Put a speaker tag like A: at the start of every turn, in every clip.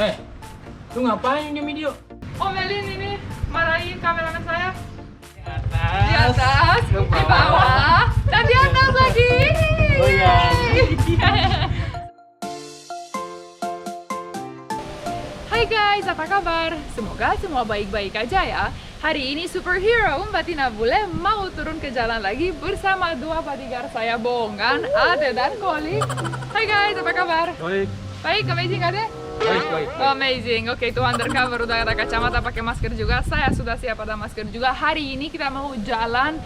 A: Eh, lu ngapain di video?
B: Omelin ini marahin kameramen saya.
A: Di
B: Di atas, di bawah, dan di atas lagi.
A: Oh iya.
B: Hai guys, apa kabar? Semoga semua baik-baik aja ya. Hari ini superhero Mbak Tina Bule mau turun ke jalan lagi bersama dua bodyguard saya, Bongan, Ade, dan Koli. Hai guys, apa kabar?
A: Baik.
B: Baik, amazing Ade?
A: Baik.
B: Amazing. Oke, itu undercover, udah ada kacamata, pakai masker juga. Saya sudah siap ada masker juga. Hari ini kita mau jalan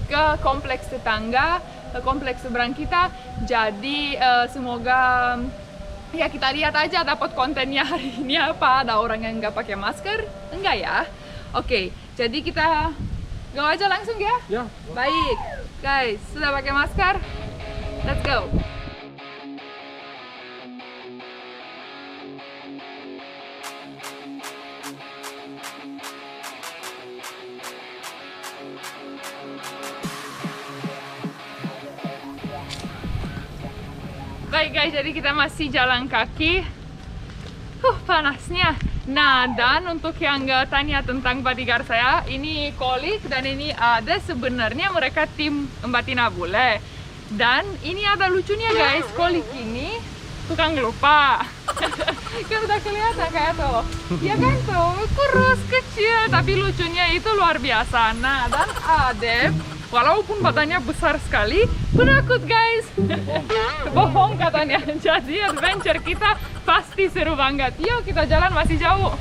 B: ke kompleks tetangga, ke kompleks seberang kita. Jadi semoga ya kita lihat aja dapat kontennya hari ini apa. Ada orang yang nggak pakai masker? Enggak ya? Oke, jadi kita go aja langsung ya?
A: Ya.
B: Baik, guys, sudah pakai masker? Let's go. Baik guys, jadi kita masih jalan kaki. Panasnya. Nah, dan untuk yang nggak tanya tentang bodyguard saya, ini Kolik dan ini ada sebenarnya mereka tim Mbak Tina Bule. Dan ini ada lucunya guys, Kolik ini tukang lupa. Kan udah kelihatan kayak tuh. Ya kan tuh, kurus, kecil, tapi lucunya itu luar biasa. Nah, dan Adep, walaupun badannya besar sekali, penakut guys. Bohong katanya. Jadi adventure kita pasti seru banget. Yuk kita jalan, masih jauh.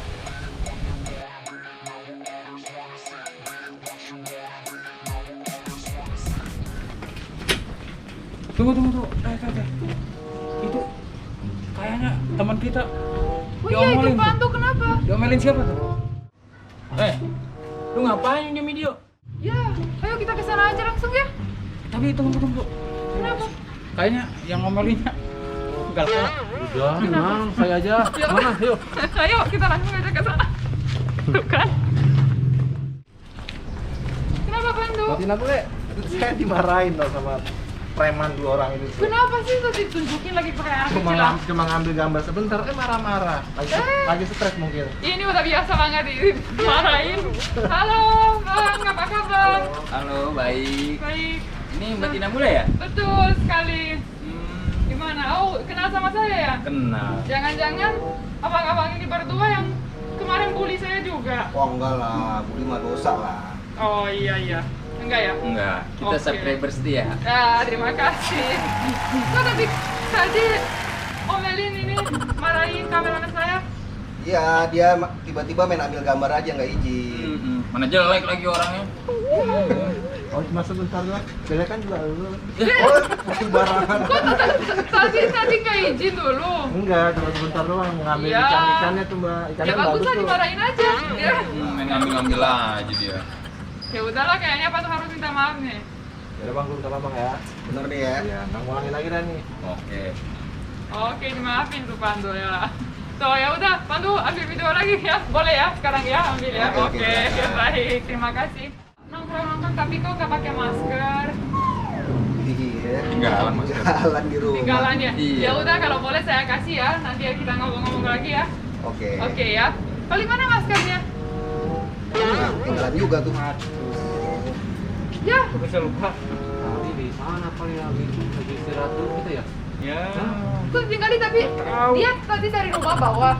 A: Tunggu. Itu kayaknya teman kita.
B: Oh iya, itu
A: Diomelin
B: Pantu kenapa?
A: Diomelin siapa tuh? Eh, lu ngapain di video?
B: Ya, ayo kita ke sana aja langsung ya.
A: Tapi tunggu.
B: Kenapa?
A: Kayaknya yang ngomelinnya galak.
C: Udah, memang saya aja.
B: Yuk.
C: Mana? Yuk.
B: Ayo kita langsung aja ke sana. Tuh kan? Kenapa Pandu?
C: Mbak Tina Bule, saya dimarahin loh sama preman dua orang itu.
B: Kenapa sih tuh ditunjukin lagi pakai anak
C: Cuma,
B: kecil?
C: cuma ngambil gambar sebentar, marah-marah. Lagi stres mungkin.
B: Ini udah biasa banget dimarahin. Halo Bang, apa kabar?
D: Halo, baik.
B: Baik.
D: Ini Mbak Tina Bule ya?
B: Betul sekali. Gimana? Oh, kenal sama saya ya?
D: Kenal.
B: Jangan-jangan abang-abang ini berdua yang kemarin bully saya juga?
C: Oh enggak lah, bully mah dosa lah.
B: Oh iya. Enggak ya?
D: Enggak, kita
B: Oke.
D: subscriber setia.
B: Ya, terima kasih. Kok tapi tadi Omelin ini marahin kameramen saya?
C: Iya, dia tiba-tiba main ambil gambar aja nggak izin.
D: Mana jelek lagi orangnya.
C: Oh cuma sebentar doang, jelek kan juga lu. Oh, masih barangan.
B: Kok tadi nggak izin dulu?
C: Enggak, cuma sebentar doang ngambil
B: Iya.
C: ikan-ikannya tuh mbak. Ikannya
B: Ya bagus
C: bagus
B: lah,
C: tuh.
B: dimarahin aja. Ya.
D: Main ngambil-ngambil aja dia.
B: Ya udahlah, kayaknya Pak tuh harus minta maaf nih.
C: Ya udah bang, gue minta maaf bang ya. Bener nih ya. Iya, nggak ngulangin lagi dah nih.
D: Oke.
B: Oke, dimaafin tuh Pandu ya. So ya udah, Pandu ambil video lagi ya. Boleh ya sekarang ya, ambil ya.
C: Oke,
B: Oke,
C: silakan.
B: baik. Terima kasih. Nongkrong tapi kok nggak pakai masker?
C: Iya.
D: Tinggalan masker.
C: Jalan di rumah.
B: Tinggalan ya.
D: Iya.
B: Ya udah, kalau boleh saya kasih ya. Nanti ya kita ngomong-ngomong lagi ya.
C: Oke.
B: Oke ya. Kali mana maskernya?
C: Nah, tinggalan juga tuh.
B: Ya.
A: Tapi saya lupa.
C: Tadi di mana paling lagi istirahat dulu gitu ya?
A: Ya.
B: Kok tinggalin tapi dia tadi dari rumah bawa.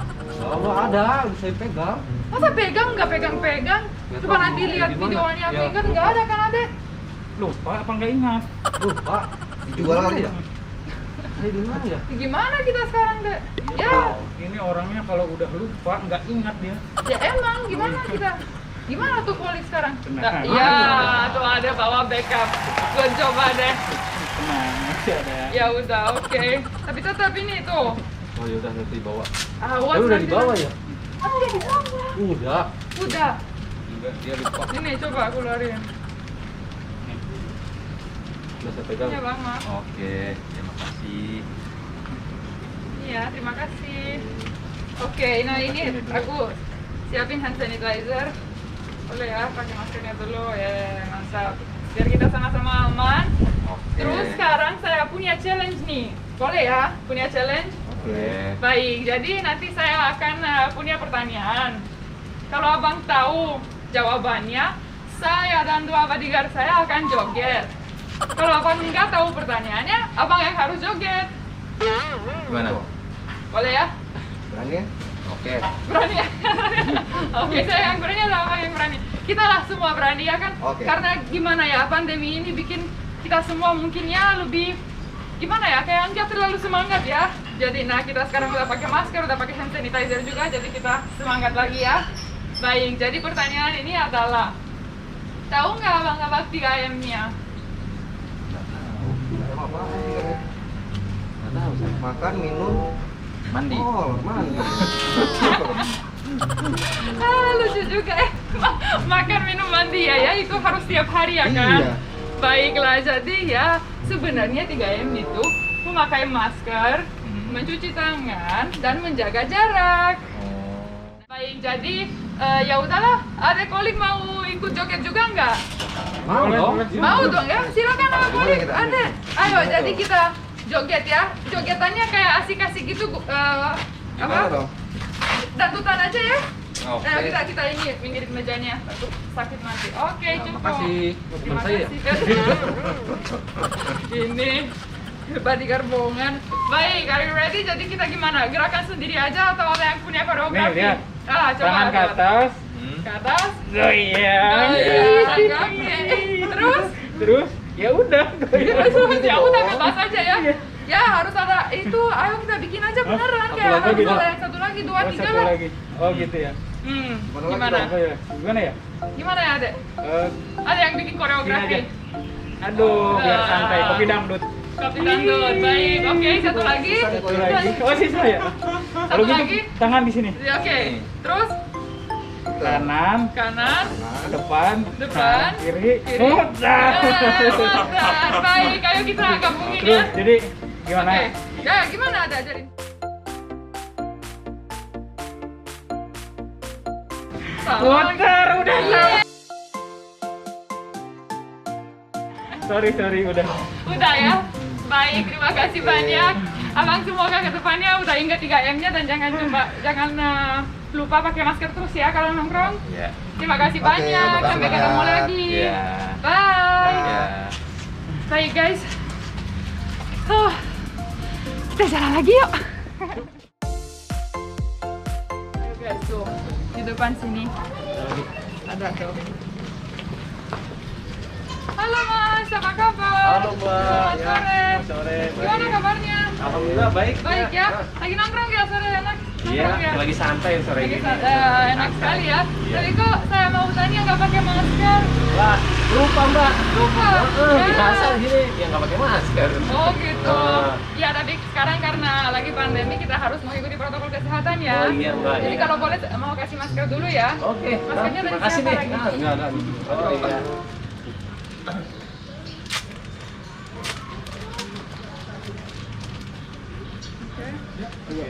C: Oh ada, udah saya pegang.
B: Masa pegang nggak pegang-pegang?
C: Ya,
B: Coba
C: tahu.
B: nanti lihat
C: Di mana?
B: videonya
C: Ya.
B: pegang nggak ada kan Ade?
A: Lupa apa nggak ingat?
C: Lupa. Dijual kali ya? Ini di mana ya?
B: Gimana kita sekarang deh? Ya,
A: Ini orangnya kalau udah lupa nggak ingat dia.
B: ya emang gimana kita? Gimana tuh polis sekarang?
A: Tenang.
B: Iya, tuh ada bawa backup. Gue coba deh.
A: Tenang, masih ada.
B: Ya udah, oke. Tapi tetap ini tuh.
C: Oh ya udah nanti dibawa.
B: Awas.
C: Udah
B: nanti
C: dibawa
B: nanti.
C: ya?
B: Ah, udah dibawa.
C: Udah.
B: Udah.
D: Enggak, dia lupa.
B: Ini coba aku keluarin.
C: Udah saya pegang.
B: Iya bang, maaf.
D: Oke, terima kasih.
B: Iya, terima kasih. Oke, nah ini aku siapin hand sanitizer. Boleh ya, pakai maskernya dulu ya, mantap. Biar kita sama-sama aman.
D: Oke.
B: Terus sekarang saya punya challenge nih. Boleh ya? Punya challenge?
C: Oke.
B: Baik, jadi nanti saya akan punya pertanyaan. Kalau abang tahu jawabannya, saya dan dua bodyguard saya akan joget. Kalau abang nggak tahu pertanyaannya, abang yang harus joget.
D: Gimana?
B: Boleh ya?
C: Berani ya?
D: Oke.
B: Berani ya? Oke, saya yang berani atau abang yang berani? Kita lah semua berani ya kan?
C: Oke.
B: Karena gimana ya, pandemi ini bikin kita semua mungkin ya lebih gimana ya, kayak nggak terlalu semangat ya. Jadi nah kita sekarang udah pakai masker, udah pakai hand sanitizer juga, jadi kita semangat lagi ya. Baik, jadi pertanyaan ini adalah, tahu nggak abang-abang 3M-nya?
C: Makan, minum,
D: Mandi.
C: oh, mandi.
B: Lucu juga makan, minum, mandi ya, itu harus tiap hari ya kan?
C: Iya.
B: Baiklah, jadi ya sebenarnya 3M itu memakai masker, mencuci tangan, dan menjaga jarak. Baik, jadi ya udahlah, adek Kolik mau ikut joget juga nggak?
C: Mau dong.
B: Mau dong ya, silakan adek
C: Boleh
B: Kolik,
C: kita.
B: adek. Ayo, jadi kita joget ya. Jogetannya kayak asik-asik gitu,
C: Gimana
B: apa?
C: dong?
B: Dangdutan aja ya.
D: Oke.
B: Ayo kita ini pinggirin mejanya, takut sakit nanti. Oke, cukup.
A: makasih.
B: Terima
A: Teman saya ya?
B: kasih. Ini bodyguard bohongan. Baik, are you ready? Jadi kita gimana? Gerakan sendiri aja atau ada yang punya koreografi?
A: Nih, lihat.
B: Coba.
A: Tangan ke
B: coba.
A: atas.
B: Ke atas.
A: Oh iya.
B: Oh iya, oke. Terus?
A: Terus ya udah.
B: Terus ya udah bebas aja ya. Ya harus ada itu. Ayo kita bikin aja beneran
A: Satu
B: kayak
A: lagi
B: harus
A: dong.
B: ada yang satu lagi, dua,
A: Oh,
B: tiga
A: satu
B: lah.
A: lagi. Oh gitu ya.
B: Gimana?
A: Oh ya. Gimana ya?
B: Gimana ya, Adek? Ada yang bikin koreografi?
A: Gini Aduh, biar santai. Kopi dangdut.
B: Kopi dangdut. Baik. Oke, satu lagi.
A: Satu lagi. Oh sisa ya. Kalau gitu
B: lagi.
A: tangan di sini.
B: Ya, oke. Terus
A: Kanan,
B: kanan,
A: depan,
B: Depan.
A: kiri.
B: kiri.
A: Mudah.
B: Mantap. Baik, ayo kita gabungin ya.
A: Terus jadi gimana?
B: Oke. Ya, gimana ada ajarin?
A: Muter udah.
B: Iya.
A: Sorry udah.
B: Udah ya. Baik, terima kasih banyak. Abang semoga ke depannya udah ingat 3M-nya dan jangan lupa pakai masker terus ya kalau nongkrong.
D: Iya.
B: Terima kasih
C: Oke,
B: banyak.
C: makasih
B: Sampai ketemu
C: banyak.
B: lagi.
D: Iya.
B: Bye.
D: Iya.
B: Baik guys. Kita jalan lagi yuk. Ayo guys, tuh di depan sini ada tuh. Halo Mas, apa kabar?
A: Halo, Mbak.
B: Selamat
A: Ya,
B: sore.
A: sore.
B: Gimana kabarnya?
A: Alhamdulillah baik.
B: Baik ya. Lagi nongkrong ya sore enak.
A: Iya,
B: Nongkrong ya?
A: lagi santai sore
B: Lagi
A: ini.
B: enak sekali ya.
A: Iya.
B: Tapi kok saya mau tanya nggak pakai masker?
A: Wah, lupa Mbak.
B: Lupa. Ya.
A: Biasa gini, ya nggak pakai masker.
B: Oh gitu.
A: Ah.
B: Ya tapi sekarang karena lagi pandemi kita harus mengikuti protokol kesehatan ya.
A: Oh, iya, Mbak,
B: Jadi
A: iya.
B: kalau boleh mau kasih masker dulu ya.
A: Oke,
B: Maskernya dari
A: terima kasih
B: siapa
A: nih.
B: lagi?
A: Enggak. Oh iya. Oke.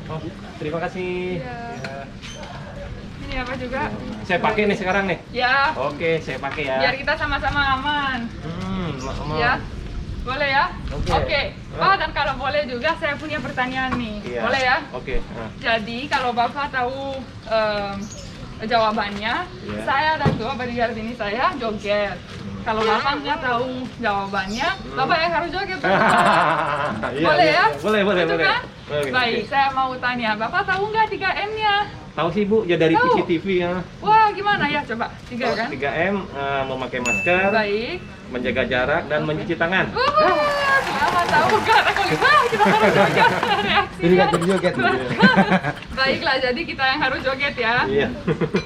A: Oh, terima kasih.
B: Iya.
A: Ya.
B: Ini apa juga?
A: Saya pakai nih sekarang nih.
B: Ya.
A: Oke, saya pakai ya.
B: Biar kita sama-sama aman.
A: Aman.
B: Ya. Boleh ya?
A: Oke.
B: Oh, dan kalau boleh juga saya punya pertanyaan nih.
A: Iya.
B: Boleh ya?
A: Oke.
B: Jadi kalau Bapak tahu jawabannya,
A: Iya.
B: saya dan dua bodyguard ini saya joget. Kalau Bapak nggak tahu jawabannya, Bapak yang harus joget.
A: Iya,
B: Boleh
A: iya.
B: ya?
A: Boleh.
B: Betul kan?
A: Boleh,
B: Baik,
A: oke.
B: saya mau tanya, Bapak tahu nggak 3M-nya?
A: Tahu sih Bu, ya dari
B: Tahu.
A: CCTV ya.
B: Wah, gimana ya? Coba, 3 kan?
A: 3M memakai masker,
B: Baik.
A: menjaga jarak dan mencuci tangan.
B: Selamat tahu nggak? Aku lihat kita harus joget
C: Jadi
B: reaksinya.
C: nggak joget.
B: Baiklah, jadi kita yang harus joget ya.
A: Iya.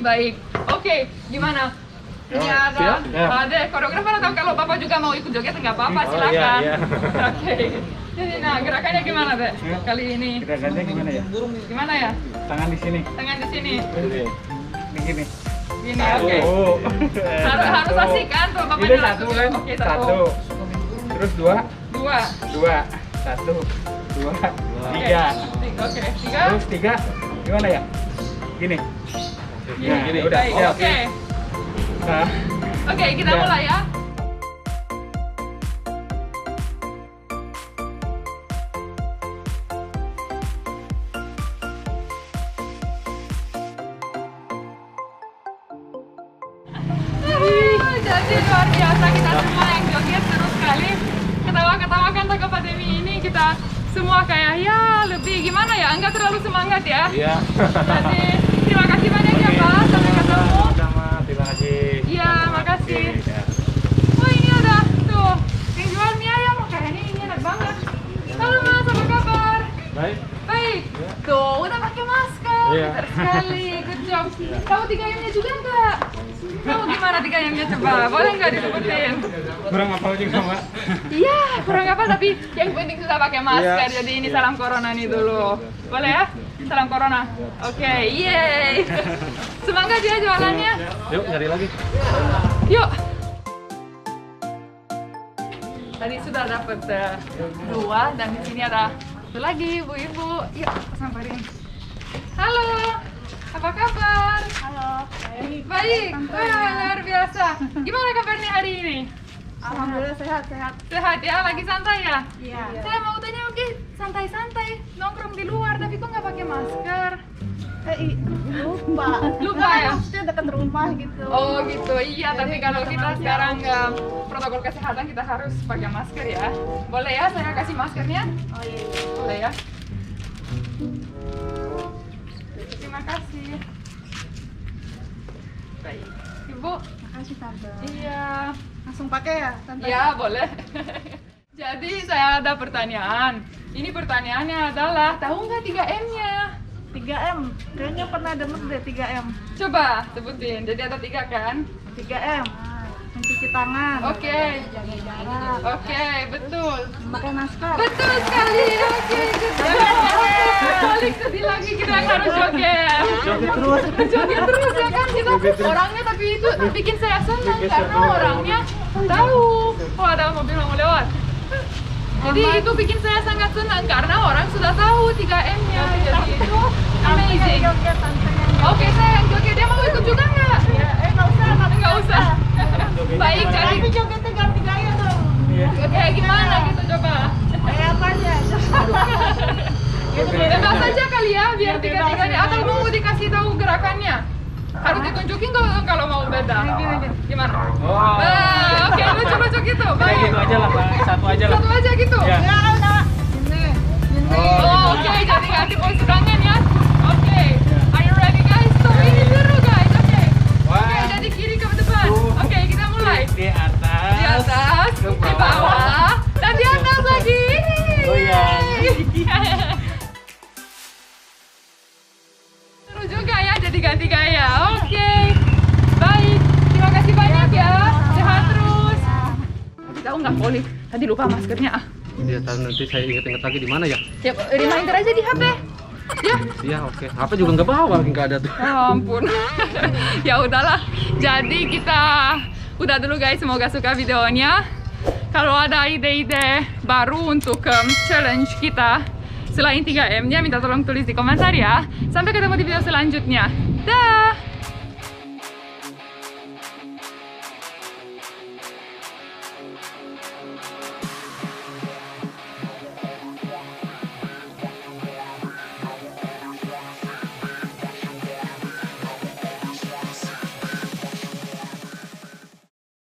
B: Baik, oke, gimana? Ini
A: Ya,
B: ada,
A: siap, ya.
B: ada koreografer atau kalau Bapak juga mau ikut joget nggak apa-apa,
A: Oh,
B: silakan.
A: iya, iya.
B: Oke, jadi nah gerakannya gimana Dek? Kali ini
A: Kita ganti gimana ya?
B: gimana ya?
A: Tangan di sini.
B: Tangan di sini,
A: Ini gini.
B: gini, oke. Harus asik kan, tuh Bapak
A: Ini
B: nyala
A: satu
B: dulu.
A: kan?
B: Oke,
A: Satu. Terus dua.
B: dua,
A: Satu. Dua.
B: Oke.
A: Tiga.
B: Oke, tiga.
A: Terus tiga. Gimana ya? Gini.
B: Iya,
A: Gini. Udah.
B: baik,
A: Ya,
B: oke.
A: Nah,
B: Oke, kita
A: Ya.
B: mulai ya. kasih luar biasa kita semua yang joget seru sekali. Ketawa-ketawa kan ke pandemi ini kita semua kayak ya lebih gimana ya, enggak terlalu semangat ya.
A: Iya.
B: Jadi terima kasih banyak ya Pak, sampai ketemu.
A: Sama, terima kasih.
B: Iya, makasih.
A: Oke, ya.
B: Oh ini ada tuh yang jual mie ayam, kayaknya ini enak banget. Halo Mas, apa kabar?
A: Baik.
B: Baik. Tuh udah pakai masker,
A: Iya.
B: pintar sekali, good job. Kamu 3 M-nya juga enggak? Kamu gimana 3 M-nya coba? Boleh nggak disebutin?
A: Kurang apa juga, Mbak?
B: Iya, kurang apa tapi yang penting sudah pakai masker.
A: Iya.
B: Jadi ini salam corona nih dulu. Boleh ya? Salam corona. Oke, yeay. Semangat ya jualannya.
A: Yuk, cari lagi.
B: Yuk. Tadi sudah dapat 2 dan di sini ada satu lagi ibu-ibu. Yuk, samperin. Halo. Apa kabar?
E: Halo,
B: Baik. Wah, luar biasa. Gimana kabarnya hari ini?
E: alhamdulillah sehat-sehat.
B: Sehat ya, lagi santai ya?
E: Iya.
B: Saya mau tanya, oke, santai-santai nongkrong di luar, tapi kok nggak pakai masker?
E: Lupa.
B: Lupa ya?
E: Maksudnya dekat rumah gitu.
B: Oh gitu, iya. Tapi kalau kita sekarang protokol kesehatan kita harus pakai masker ya. Boleh ya, saya kasih maskernya?
E: Oh iya.
B: Boleh ya? Terima kasih. Baik, Ibu.
E: Makasih tante.
B: Iya.
E: Langsung pakai ya tante?
B: Ya, boleh. Jadi saya ada pertanyaan. Ini pertanyaannya adalah, tahu nggak 3M-nya?
E: 3M. Kayaknya pernah denger deh 3M.
B: Coba sebutin. Jadi ada 3 kan?
E: 3M. Mencuci tangan.
B: Oke.
E: Jaga jarak.
B: Oke, betul.
E: Pakai masker.
B: Betul sekali. Oke, balik tadi lagi kita harus joget.
C: Joget terus.
B: Joget terus ya kan kita orangnya, tapi itu bikin saya senang karena orangnya tahu. Oh, ada mobil mau lewat. Jadi itu bikin saya sangat senang karena orang sudah tahu 3M-nya. Jadi itu amazing.
E: Joget tante.
B: Oke, saya yang joget. Dia mau ikut juga nggak?
E: Nggak usah.
B: Nggak usah. Baik, jadi
E: Tapi jogetnya ganti gaya dong.
B: oke, gimana gitu coba?
E: Kayak apa aja?
B: Bebas aja kali ya, biar tiga-tiganya. Atau mau dikasih tahu gerakannya? Harus ditunjukin kalau mau beda. Gimana?
A: Oh.
B: Oke, lucu-lucu gitu. Baik.
A: Gitu aja lah, Pak. Satu aja lah.
B: Satu aja gitu.
A: Ya.
E: Ya udah. Ini.
B: Oh, oke, jadi ganti posisi tangan ya. Oke. Are you ready guys? Tuh, ini seru guys. Oke. Oke, jadi kiri ke depan. Oke, kita mulai.
A: Di atas.
B: Di atas, di bawah, dan di atas lagi.
A: Oh, iya.
B: Seru juga ya, jadi ganti gaya. Oke, baik. Terima kasih banyak ya. Sehat terus. Tapi tahu nggak Poli? Tadi lupa maskernya.
C: Iya, nanti saya inget-inget lagi di mana ya?
B: Ya, reminder aja di HP. Ya.
C: Iya, oke. HP juga nggak bawa, nggak ada tuh.
B: Ya ampun. Ya udahlah. Jadi kita udah dulu guys. Semoga suka videonya. Kalau ada ide-ide baru untuk challenge kita selain 3M-nya, minta tolong tulis di komentar ya. Sampai ketemu di video selanjutnya. Dah.